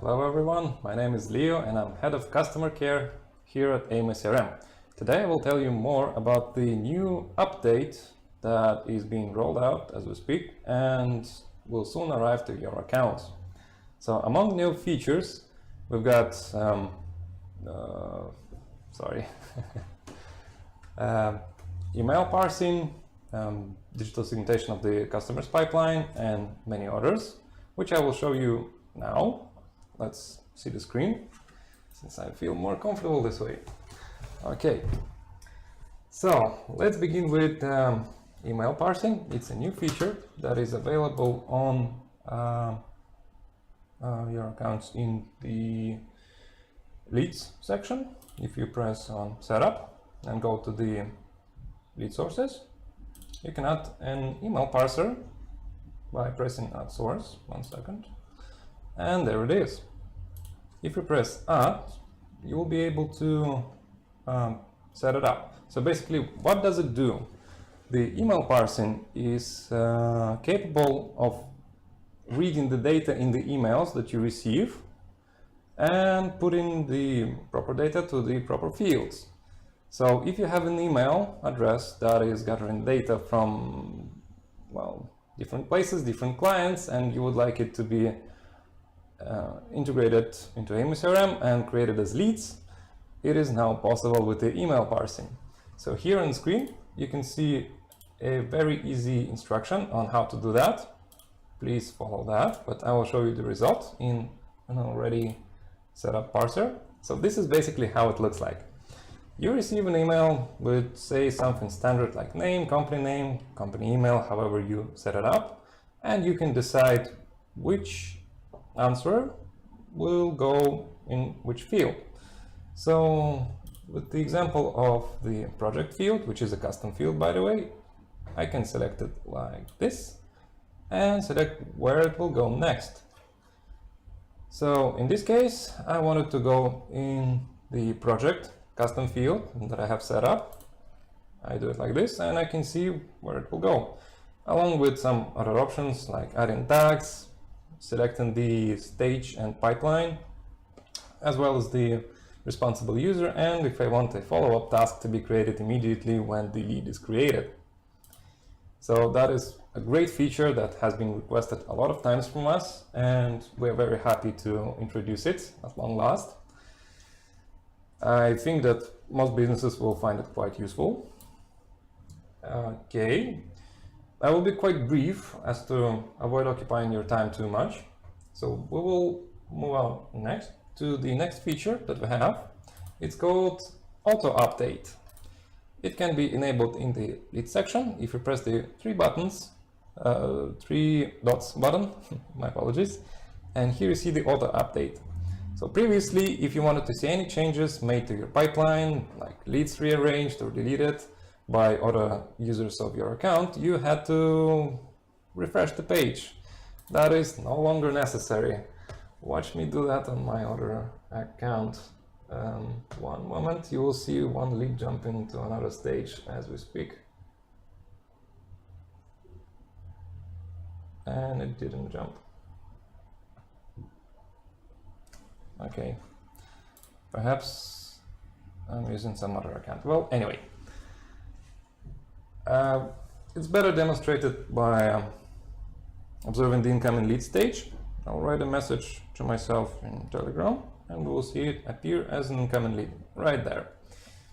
Hello everyone, my name is Leo and I'm Head of Customer Care here at amoCRM. Today I will tell you more about the new update that is being rolled out as we speak and will soon arrive to your accounts. So among new features, we've got email parsing, digital segmentation of the customer's pipeline, and many others, which I will show you now. Let's see the screen, since I feel more comfortable this way. Okay, so let's begin with email parsing. It's a new feature that is available on your accounts in the leads section. If you press on setup and go to the lead sources, you can add an email parser by pressing add source. 1 second. And there it is. If you press add, you will be able to set it up. So basically, what does it do? The email parsing is capable of reading the data in the emails that you receive and putting the proper data to the proper fields. So if you have an email address that is gathering data from, well, different places, different clients, and you would like it to be integrated into amoCRM and created as leads, it is now possible with the email parsing. So here on the screen, you can see a very easy instruction on how to do that. Please follow that, but I will show you the result in an already set up parser. So this is basically how it looks like. You receive an email with, say, something standard like name, company email, however you set it up, and you can decide which answer will go in which field. So with the example of the project field, which is a custom field by the way, I can select it like this and select where it will go next. So in this case, I wanted to go in the project custom field that I have set up. I do it like this and I can see where it will go, along with some other options like adding tags, selecting the stage and pipeline, as well as the responsible user, and if I want a follow-up task to be created immediately when the lead is created. So that is a great feature that has been requested a lot of times from us, and we're very happy to introduce it at long last. I think that most businesses will find it quite useful. Okay, I will be quite brief as to avoid occupying your time too much. So we will move on next to the next feature that we have. It's called auto update. It can be enabled in the lead section if you press the three dots button, my apologies, and here you see the auto update. So previously, if you wanted to see any changes made to your pipeline, like leads rearranged or deleted by other users of your account, you had to refresh the page. That is no longer necessary. Watch me do that on my other account. One moment, you will see one lead jump into another stage as we speak. And it didn't jump. Okay, perhaps I'm using some other account. Well, anyway, it's better demonstrated by observing the incoming lead stage. I'll write a message to myself in Telegram and we will see it appear as an incoming lead right there.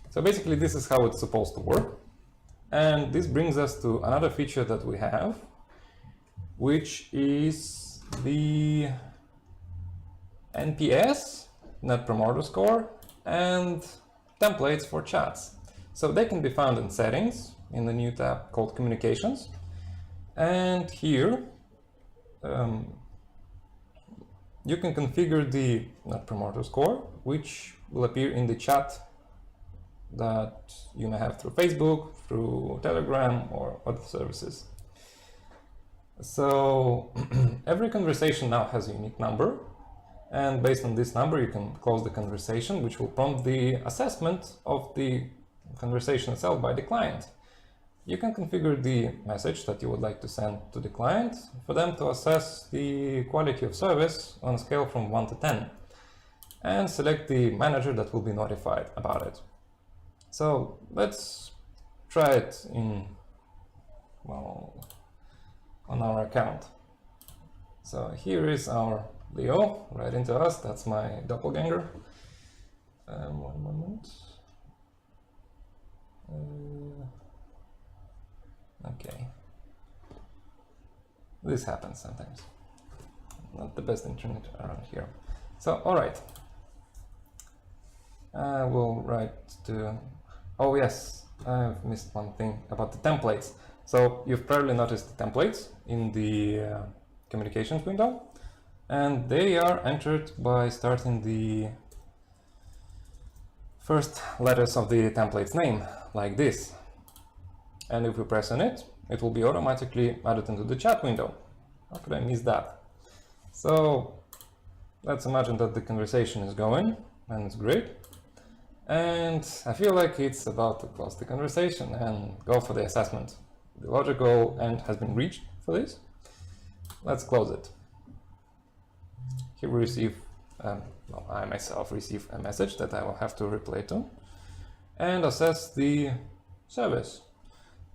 So basically this is how it's supposed to work. And this brings us to another feature that we have, which is the NPS, Net Promoter Score, and templates for chats. So they can be found in settings in the new tab called communications. And here you can configure the Net Promoter Score, which will appear in the chat that you may have through Facebook, through Telegram, or other services. So every conversation now has a unique number, and based on this number you can close the conversation, which will prompt the assessment of the conversation itself by the client. You can configure the message that you would like to send to the client for them to assess the quality of service on a scale from 1 to 10 and select the manager that will be notified about it. So let's try it on our account. So here is our Leo right into us. That's my doppelganger. One moment. Okay. This happens sometimes. Not the best internet around here. So, all right. I will write to... Oh yes, I've missed one thing about the templates. So you've probably noticed the templates in the communications window, and they are entered by starting the first letters of the template's name, like this. And if we press on it, it will be automatically added into the chat window. How could I miss that? So let's imagine that the conversation is going, and it's great. And I feel like it's about to close the conversation and go for the assessment. The logical end has been reached for this. Let's close it. Here we receive, I myself receive a message that I will have to reply to and assess the service.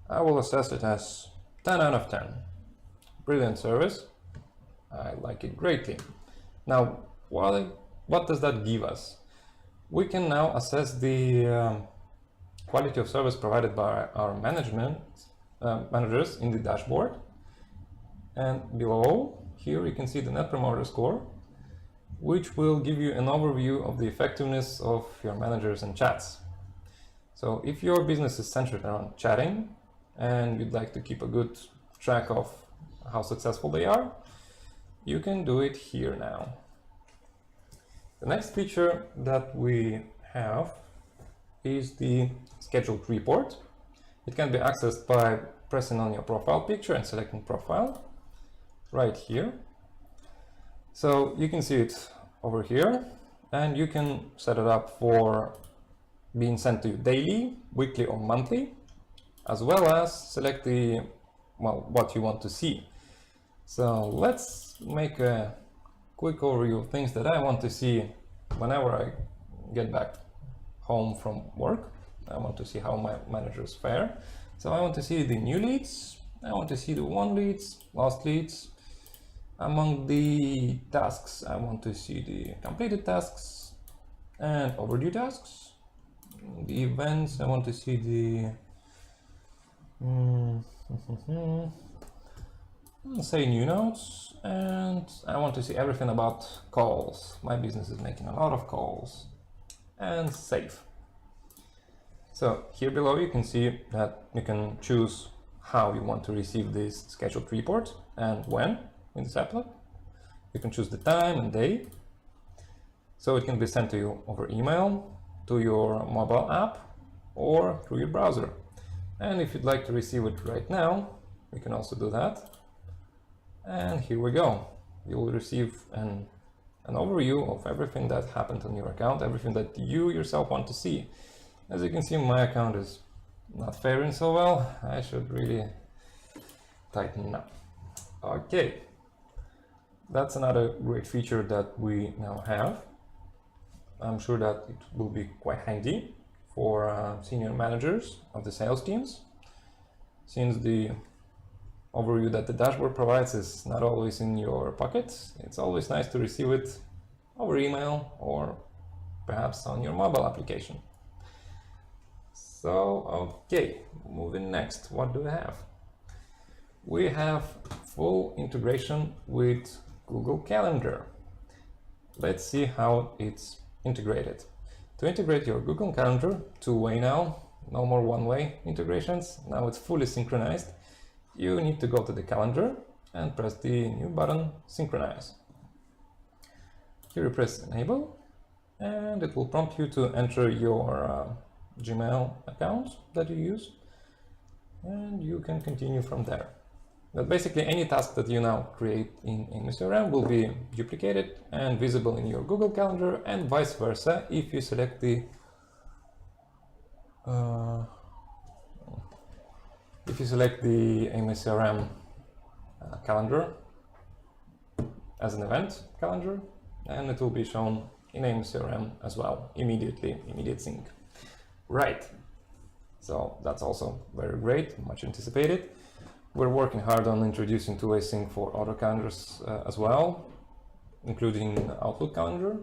I will assess it as 10 out of 10. Brilliant service. I like it greatly. Now, what does that give us? We can now assess the quality of service provided by our managers in the dashboard. And below, here you can see the Net Promoter Score, which will give you an overview of the effectiveness of your managers and chats. So if your business is centered around chatting and you'd like to keep a good track of how successful they are, you can do it here now. The next feature that we have is the scheduled report. It can be accessed by pressing on your profile picture and selecting profile right here. So you can see it over here, and you can set it up for being sent to you daily, weekly or monthly, as well as select the, what you want to see. So let's make a quick overview of things that I want to see whenever I get back home from work. I want to see how my managers fare. So I want to see the new leads, I want to see the won leads, lost leads. Among the tasks, I want to see the completed tasks and overdue tasks. The events, I want to see the say new notes, and I want to see everything about calls. My business is making a lot of calls. And save. So here below you can see that you can choose how you want to receive this scheduled report and when in this applet. You can choose the time and day. So it can be sent to you over email, to your mobile app, or through your browser. And if you'd like to receive it right now, you can also do that. And here we go. You will receive an overview of everything that happened on your account, everything that you yourself want to see. As you can see, my account is not faring so well. I should really tighten up. Okay, that's another great feature that we now have. I'm sure that it will be quite handy for senior managers of the sales teams, since the overview that the dashboard provides is not always in your pocket. It's always nice to receive it over email or perhaps on your mobile application. So, okay, moving next, what do we have? We have full integration with Google Calendar. Let's see how it's integrated. To integrate your Google Calendar, two-way now, no more one-way integrations, now it's fully synchronized. You need to go to the calendar and press the new button, Synchronize. Here you press Enable, and it will prompt you to enter your Gmail account that you use, and you can continue from there. But basically any task that you now create in amoCRM will be duplicated and visible in your Google Calendar, and vice versa if you select the If you select the amoCRM calendar as an event calendar, and it will be shown in amoCRM as well, immediate sync. Right, so that's also very great, much anticipated. We're working hard on introducing two-way sync for auto calendars as well, including Outlook calendar,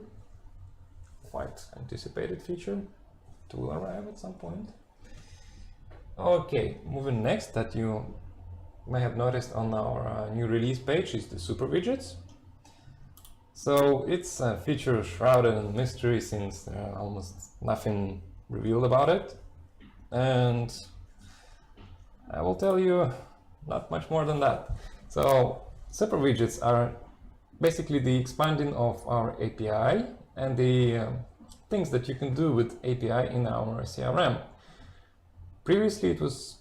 quite anticipated feature to arrive at some point. Okay, moving next, that you may have noticed on our new release page is the super widgets. So it's a feature shrouded in mystery since there's almost nothing revealed about it, and I will tell you not much more than that. So super widgets are basically the expanding of our API and the things that you can do with API in our CRM. Previously it was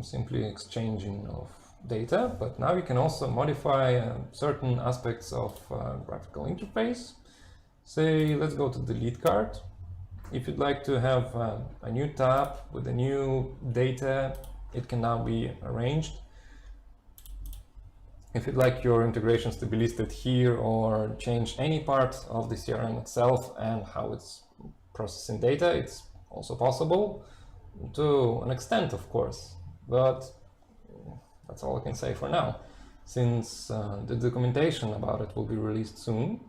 simply exchanging of data, but now you can also modify certain aspects of graphical interface. Say, let's go to the lead card. If you'd like to have a new tab with the new data, it can now be arranged. If you'd like your integrations to be listed here or change any part of the CRM itself and how it's processing data, it's also possible to an extent, of course, but that's all I can say for now, since the documentation about it will be released soon,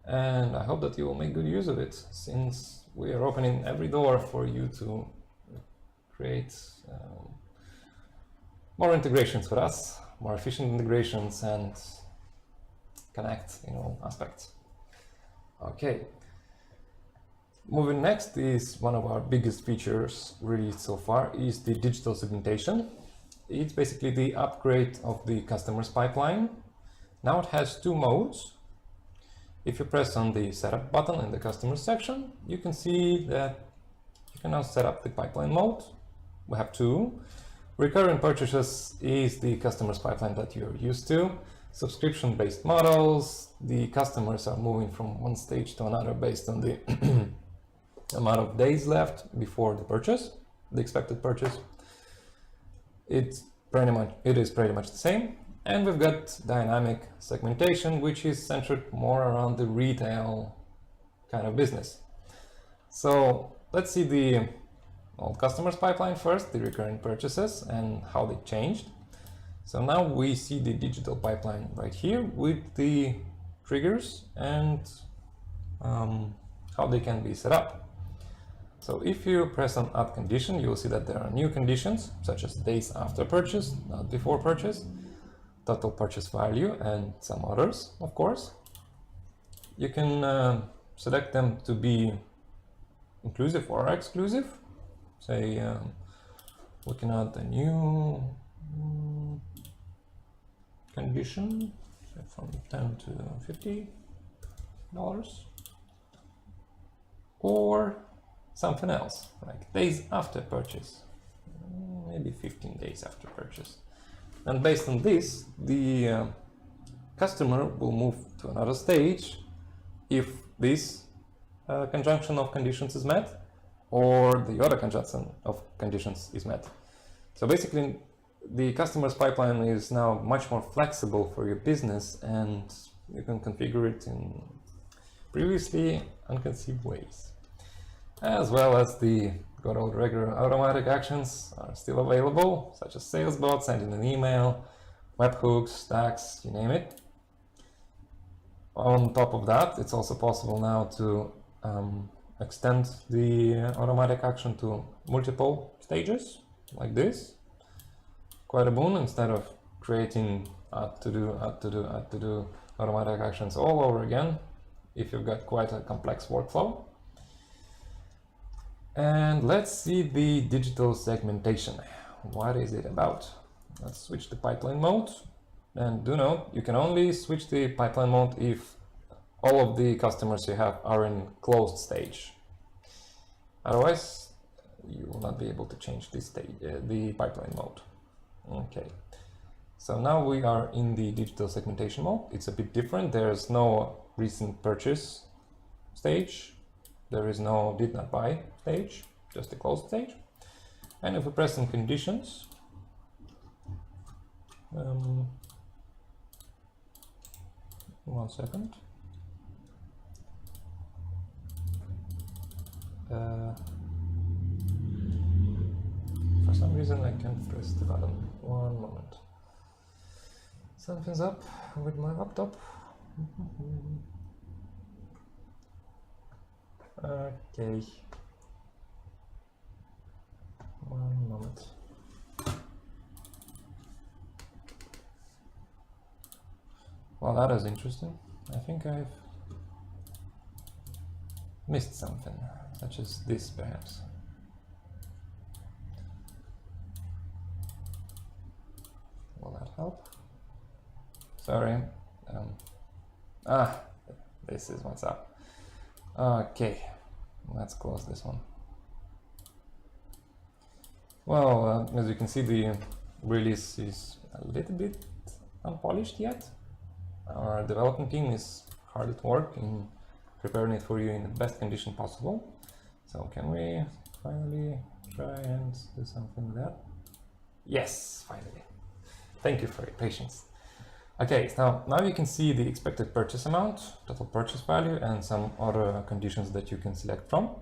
and I hope that you will make good use of it, since we are opening every door for you to create more integrations with us, more efficient integrations, and connect in all aspects. Okay. Moving next is one of our biggest features released so far is the digital segmentation. It's basically the upgrade of the customer's pipeline. Now it has two modes. If you press on the setup button in the customer section, you can see that you can now set up the pipeline mode. We have two. Recurring purchases is the customer's pipeline that you're used to. Subscription-based models, the customers are moving from one stage to another based on the amount of days left before the purchase, the expected purchase. It is pretty much the same. And we've got dynamic segmentation, which is centered more around the retail kind of business. So let's see the old customers pipeline first, the recurring purchases and how they changed. So now we see the digital pipeline right here with the triggers and how they can be set up. So if you press on add condition, you will see that there are new conditions such as days after purchase, not before purchase, total purchase value, and some others, of course. You can select them to be inclusive or exclusive. Say we can add a new condition, say from $10 to $50, or something else like days after purchase, maybe 15 days after purchase. And based on this, the customer will move to another stage if this conjunction of conditions is met, or the other conjunction of conditions is met. So basically, the customer's pipeline is now much more flexible for your business, and you can configure it in previously unconceived ways. As well as the good old regular automatic actions are still available, such as sales bot, sending an email, webhooks, tags, you name it. On top of that, it's also possible now to extend the automatic action to multiple stages, like this. Quite a boon, instead of creating add to do automatic actions all over again, if you've got quite a complex workflow. And let's see the digital segmentation. What is it about? Let's switch the pipeline mode. And do note, you can only switch the pipeline mode if all of the customers you have are in closed stage. Otherwise, you will not be able to change this stage, the pipeline mode. Okay, so now we are in the digital segmentation mode. It's a bit different. There's no recent purchase stage. There is no did not buy stage, just a closed stage. And if we press on conditions, 1 second. For some reason I can't press the button. 1 moment. Something's up with my laptop. Okay. 1 moment. Well, that is interesting. I think I've missed something, such as this perhaps. Will that help? Sorry. This is what's up. Okay, let's close this one. Well, as you can see, the release is a little bit unpolished yet. Our development team is hard at work in preparing it for you in the best condition possible. So can we finally try and do something with that? Yes, finally. Thank you for your patience. Okay, so now you can see the expected purchase amount, total purchase value, and some other conditions that you can select from.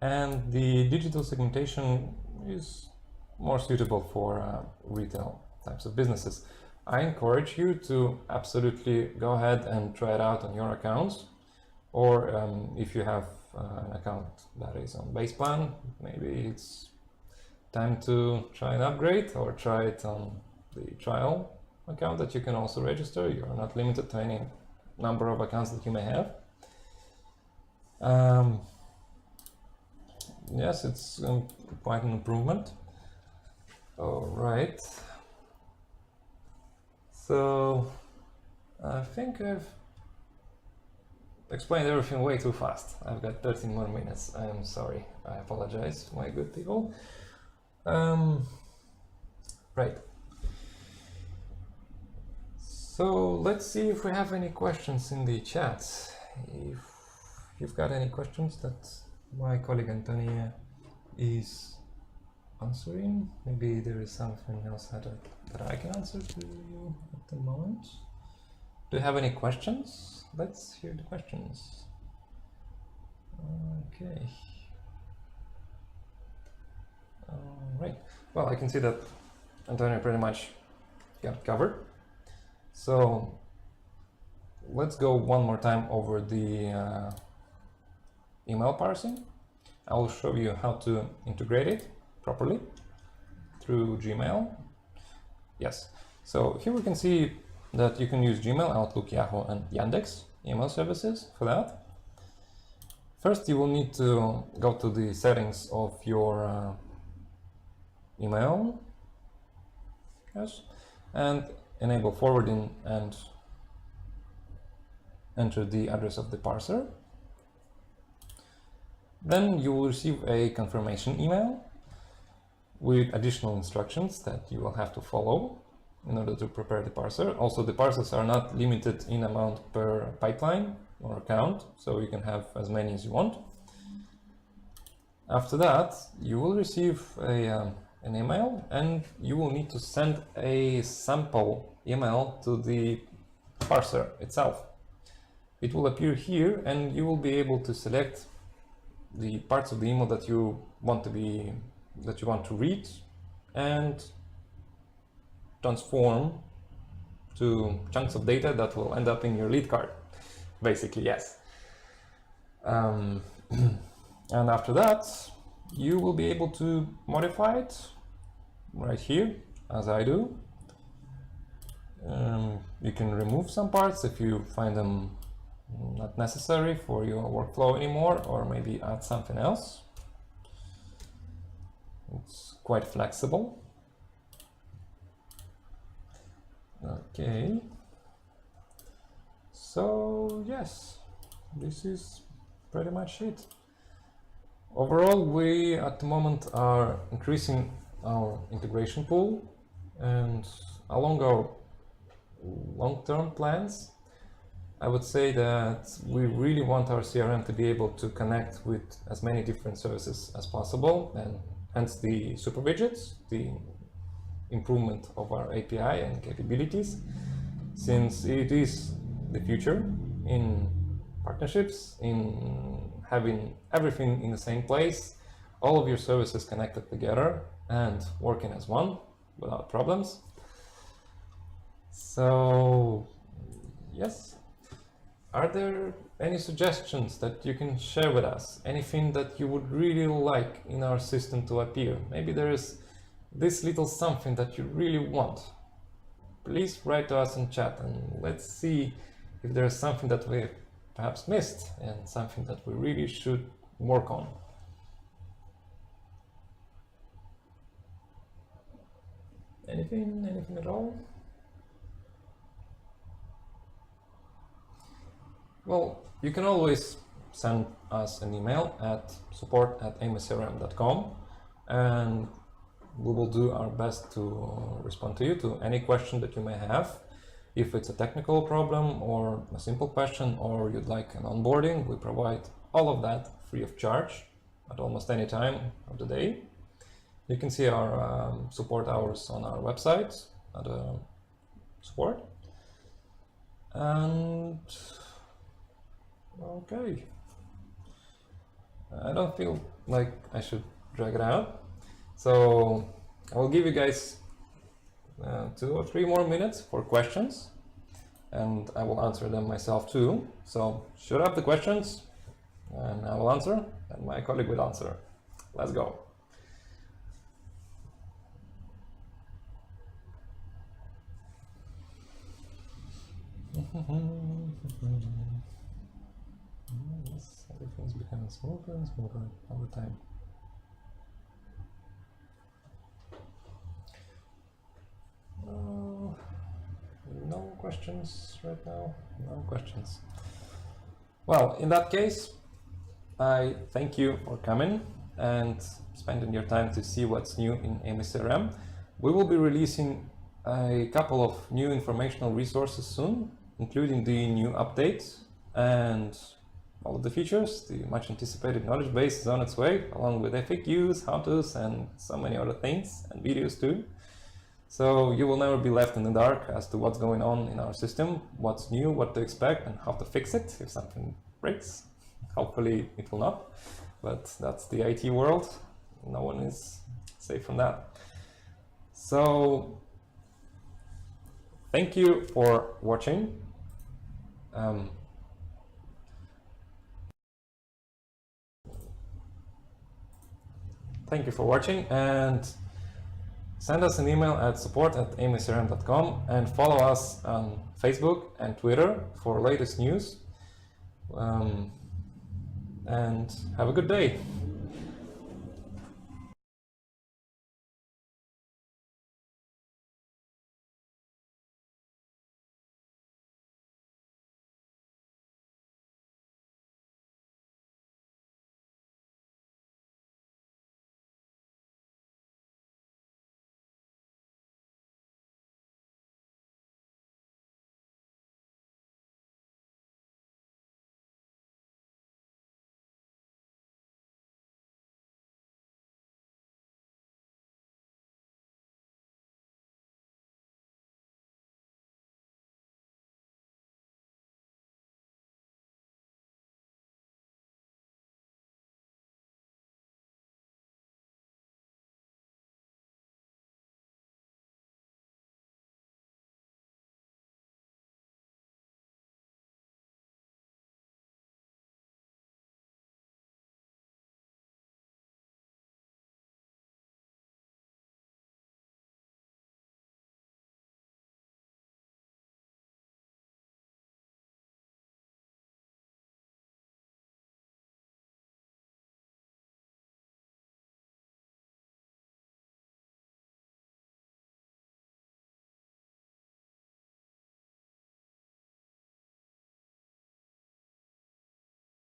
And the digital segmentation is more suitable for retail types of businesses. I encourage you to absolutely go ahead and try it out on your accounts, or if you have an account that is on base plan, maybe it's time to try an upgrade or try it on the trial account that you can also register. You are not limited to any number of accounts that you may have. Yes, it's quite an improvement. All right. So I think I've explained everything way too fast. I've got 13 more minutes. I'm sorry. I apologize, my good people. Right. So let's see if we have any questions in the chat. If you've got any questions that my colleague Antonia is answering, maybe there is something else that I can answer to you at the moment. Do you have any questions? Let's hear the questions. Okay. All right. Well, I can see that Antonia pretty much got covered. So let's go one more time over the email parsing. I will show you how to integrate it properly through Gmail. Yes, so here we can see that you can use Gmail, Outlook, Yahoo, and Yandex email services for that. First, you will need to go to the settings of your email, yes, and enable forwarding and enter the address of the parser. Then you will receive a confirmation email with additional instructions that you will have to follow in order to prepare the parser. Also, the parsers are not limited in amount per pipeline or account, so you can have as many as you want. After that, you will receive an email, and you will need to send a sample email to the parser itself. It will appear here, and you will be able to select the parts of the email that you want to read and transform to chunks of data that will end up in your lead card, basically. Yes. And after that, you will be able to modify it right here, as I do. You can remove some parts if you find them not necessary for your workflow anymore, or maybe add something else. It's quite flexible. Okay. So yes, this is pretty much it. Overall, we at the moment are increasing our integration pool, and along our long-term plans, I would say that we really want our CRM to be able to connect with as many different services as possible, and hence the super widgets, the improvement of our API and capabilities, since it is the future in partnerships, in having everything in the same place, all of your services connected together and working as one without problems. So, yes. Are there any suggestions that you can share with us? Anything that you would really like in our system to appear? Maybe there is this little something that you really want. Please write to us in chat and let's see if there is something that we perhaps missed and something that we really should work on. Anything at all? Well, you can always send us an email at support@amoCRM.com and we will do our best to respond to you, to any question that you may have. If it's a technical problem or a simple question, or you'd like an onboarding, we provide all of that free of charge at almost any time of the day. You can see our support hours on our website at support. And okay, I don't feel like I should drag it out, so I will give you guys 2 or 3 more minutes for questions, and I will answer them myself too. So shoot up the questions and I will answer, and my colleague will answer. Let's go. Yes, everything's becoming smoother and smoother all the time. No questions right now. No questions. Well, in that case, I thank you for coming and spending your time to see what's new in amoCRM. We will be releasing a couple of new informational resources soon, including the new updates and all of the features. The much anticipated knowledge base is on its way, along with FAQs, how-tos, and so many other things, and videos too. So you will never be left in the dark as to what's going on in our system, what's new, what to expect, and how to fix it if something breaks. Hopefully it will not, but that's the IT world. No one is safe from that. So thank you for watching. Thank you for watching, and send us an email at support@amoCRM.com and follow us on Facebook and Twitter for latest news. And have a good day.